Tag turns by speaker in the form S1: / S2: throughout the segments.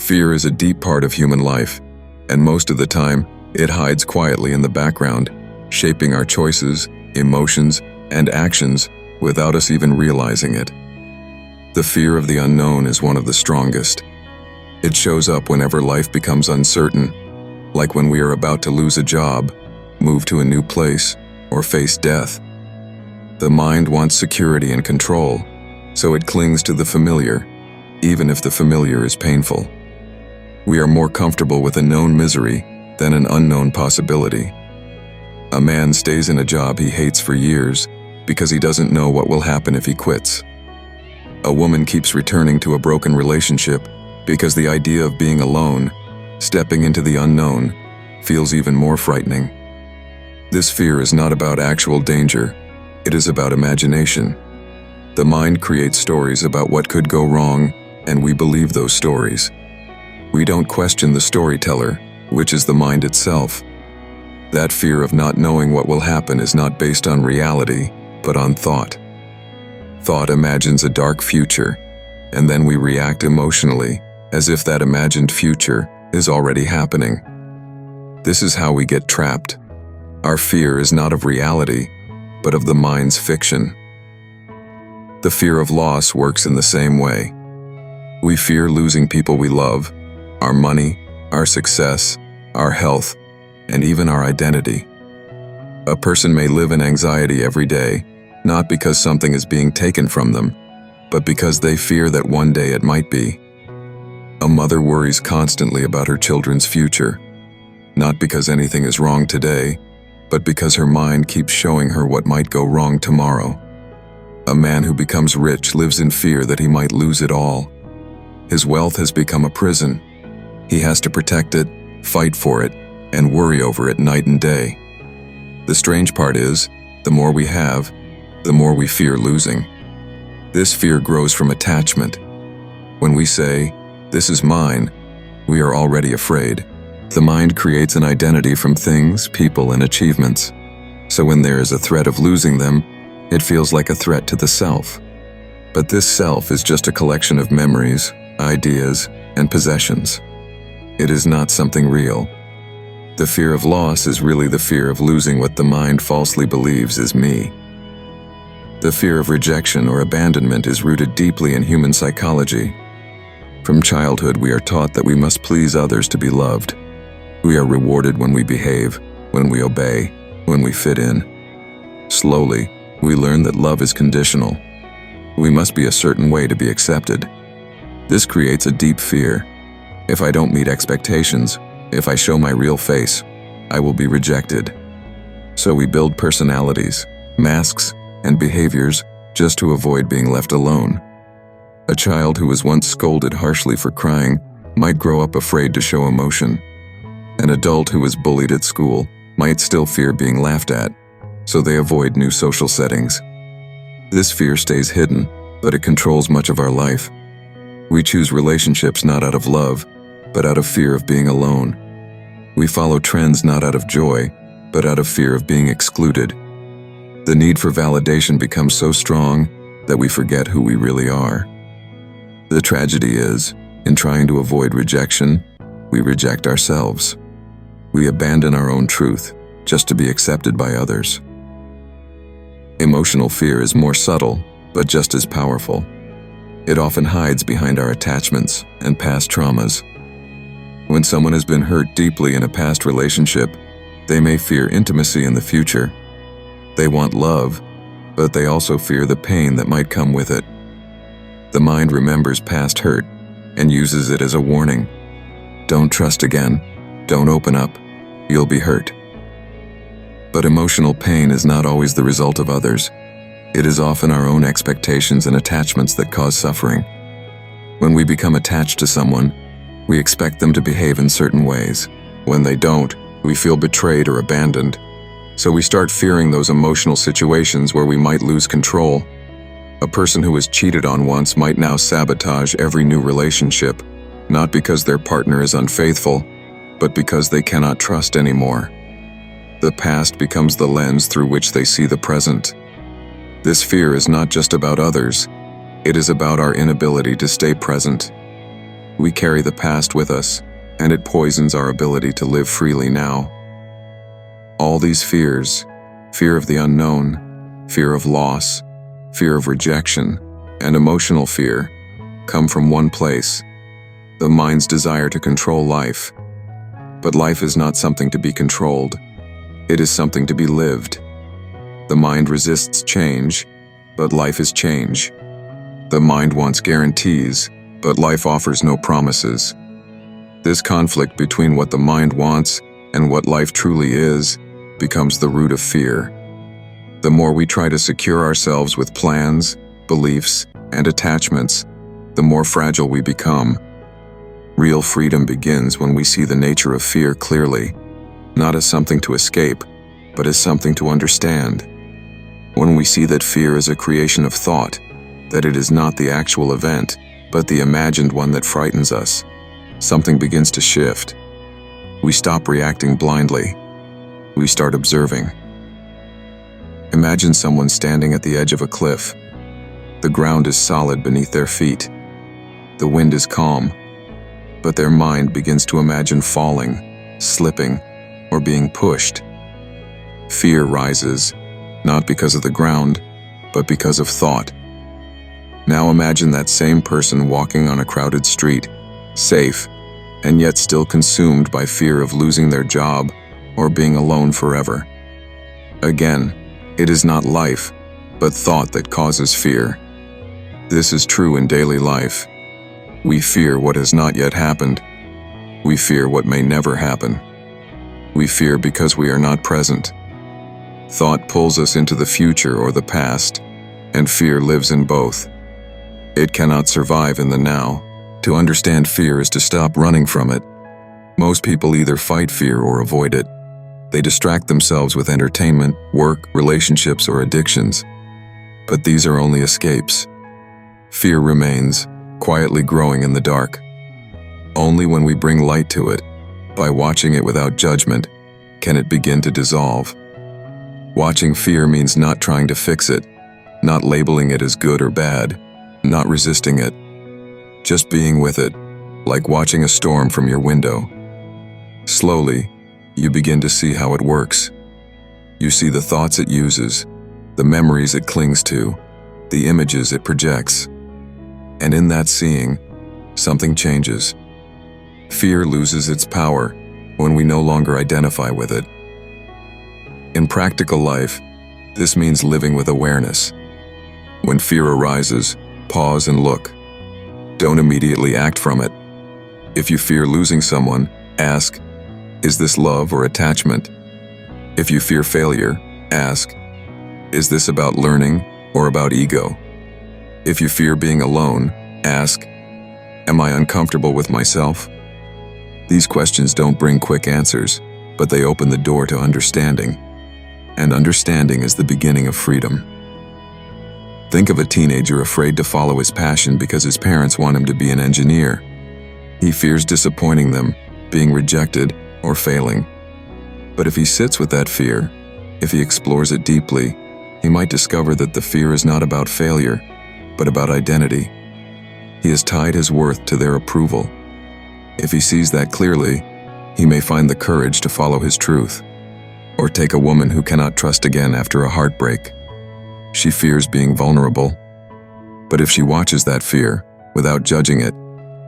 S1: Fear is a deep part of human life, and most of the time, it hides quietly in the background, shaping our choices, emotions, and actions without us even realizing it. The fear of the unknown is one of the strongest. It shows up whenever life becomes uncertain, like when we are about to lose a job, move to a new place, or face death. The mind wants security and control, so it clings to the familiar, even if the familiar is painful. We are more comfortable with a known misery than an unknown possibility. A man stays in a job he hates for years because he doesn't know what will happen if he quits. A woman keeps returning to a broken relationship because the idea of being alone, stepping into the unknown, feels even more frightening. This fear is not about actual danger, it is about imagination. The mind creates stories about what could go wrong, and we believe those stories. We don't question the storyteller, which is the mind itself. That fear of not knowing what will happen is not based on reality, but on thought. Thought imagines a dark future, and then we react emotionally, as if that imagined future is already happening. This is how we get trapped. Our fear is not of reality, but of the mind's fiction. The fear of loss works in the same way. We fear losing people we love, our money, our success, our health, and even our identity. A person may live in anxiety every day, not because something is being taken from them, but because they fear that one day it might be. A mother worries constantly about her children's future, not because anything is wrong today, but because her mind keeps showing her what might go wrong tomorrow. A man who becomes rich lives in fear that he might lose it all. His wealth has become a prison. He has to protect it, fight for it, and worry over it night and day. The strange part is, the more we have, the more we fear losing. This fear grows from attachment. When we say, "This is mine," we are already afraid. The mind creates an identity from things, people, and achievements. So when there is a threat of losing them, it feels like a threat to the self. But this self is just a collection of memories, ideas, and possessions. It is not something real. The fear of loss is really the fear of losing what the mind falsely believes is me. The fear of rejection or abandonment is rooted deeply in human psychology. From childhood, we are taught that we must please others to be loved. We are rewarded when we behave, when we obey, when we fit in. Slowly, we learn that love is conditional. We must be a certain way to be accepted. This creates a deep fear. If I don't meet expectations, if I show my real face, I will be rejected. So we build personalities, masks, and behaviors just to avoid being left alone. A child who was once scolded harshly for crying might grow up afraid to show emotion. An adult who was bullied at school might still fear being laughed at, so they avoid new social settings. This fear stays hidden, but it controls much of our life. We choose relationships not out of love, but out of fear of being alone. We follow trends not out of joy, but out of fear of being excluded. The need for validation becomes so strong that we forget who we really are. The tragedy is, in trying to avoid rejection, we reject ourselves. We abandon our own truth just to be accepted by others. Emotional fear is more subtle, but just as powerful. It often hides behind our attachments and past traumas. When someone has been hurt deeply in a past relationship, they may fear intimacy in the future. They want love, but they also fear the pain that might come with it. The mind remembers past hurt and uses it as a warning. Don't trust again. Don't open up. You'll be hurt. But emotional pain is not always the result of others. It is often our own expectations and attachments that cause suffering. When we become attached to someone, we expect them to behave in certain ways. When they don't, we feel betrayed or abandoned. So we start fearing those emotional situations where we might lose control. A person who was cheated on once might now sabotage every new relationship, not because their partner is unfaithful, but because they cannot trust anymore. The past becomes the lens through which they see the present. This fear is not just about others, it is about our inability to stay present. We carry the past with us, and it poisons our ability to live freely now. All these fears, fear of the unknown, fear of loss, fear of rejection, and emotional fear, come from one place: the mind's desire to control life. But life is not something to be controlled. It is something to be lived. The mind resists change, but life is change. The mind wants guarantees, but life offers no promises. This conflict between what the mind wants and what life truly is becomes the root of fear. The more we try to secure ourselves with plans, beliefs, and attachments, the more fragile we become. Real freedom begins when we see the nature of fear clearly, not as something to escape, but as something to understand. When we see that fear is a creation of thought, that it is not the actual event, but the imagined one that frightens us, something begins to shift. We stop reacting blindly. We start observing. Imagine someone standing at the edge of a cliff. The ground is solid beneath their feet. The wind is calm, but their mind begins to imagine falling, slipping, or being pushed. Fear rises, not because of the ground, but because of thought. Now imagine that same person walking on a crowded street, safe, and yet still consumed by fear of losing their job or being alone forever. Again, it is not life, but thought that causes fear. This is true in daily life. We fear what has not yet happened. We fear what may never happen. We fear because we are not present. Thought pulls us into the future or the past, and fear lives in both. It cannot survive in the now. To understand fear is to stop running from it. Most people either fight fear or avoid it. They distract themselves with entertainment, work, relationships, or addictions. But these are only escapes. Fear remains, quietly growing in the dark. Only when we bring light to it, by watching it without judgment, can it begin to dissolve. Watching fear means not trying to fix it, not labeling it as good or bad, not resisting it, just being with it, like watching a storm from your window. Slowly, you begin to see how it works. You see the thoughts it uses, the memories it clings to, the images it projects. And in that seeing, something changes. Fear loses its power when we no longer identify with it. In practical life, this means living with awareness. When fear arises, pause and look. Don't immediately act from it. If you fear losing someone, ask, is this love or attachment? If you fear failure, ask, is this about learning or about ego? If you fear being alone, ask, am I uncomfortable with myself? These questions don't bring quick answers, but they open the door to understanding. And understanding is the beginning of freedom. Think of a teenager afraid to follow his passion because his parents want him to be an engineer. He fears disappointing them, being rejected, or failing. But if he sits with that fear, if he explores it deeply, he might discover that the fear is not about failure, but about identity. He has tied his worth to their approval. If he sees that clearly, he may find the courage to follow his truth. Or take a woman who cannot trust again after a heartbreak. She fears being vulnerable. But if she watches that fear, without judging it,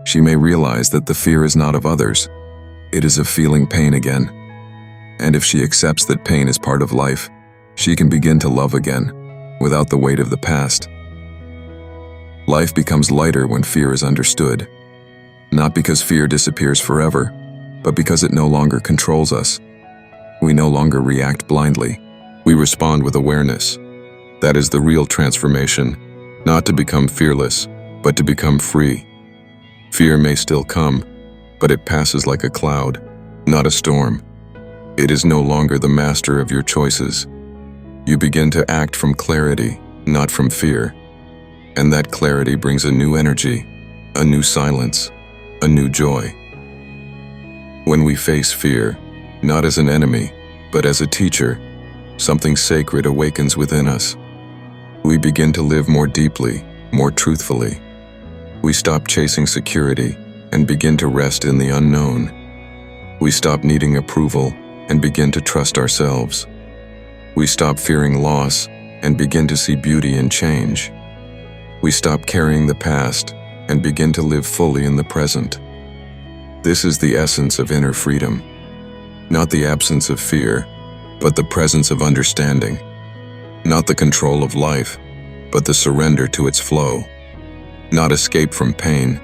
S1: she may realize that the fear is not of others. It is of feeling pain again. And if she accepts that pain is part of life, she can begin to love again, without the weight of the past. Life becomes lighter when fear is understood. Not because fear disappears forever, but because it no longer controls us. We no longer react blindly. We respond with awareness. That is the real transformation, not to become fearless, but to become free. Fear may still come, but it passes like a cloud, not a storm. It is no longer the master of your choices. You begin to act from clarity, not from fear. And that clarity brings a new energy, a new silence, a new joy. When we face fear, not as an enemy, but as a teacher, something sacred awakens within us. We begin to live more deeply, more truthfully. We stop chasing security and begin to rest in the unknown. We stop needing approval and begin to trust ourselves. We stop fearing loss and begin to see beauty in change. We stop carrying the past and begin to live fully in the present. This is the essence of inner freedom. Not the absence of fear, but the presence of understanding. Not the control of life, but the surrender to its flow. Not escape from pain,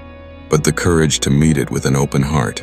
S1: but the courage to meet it with an open heart.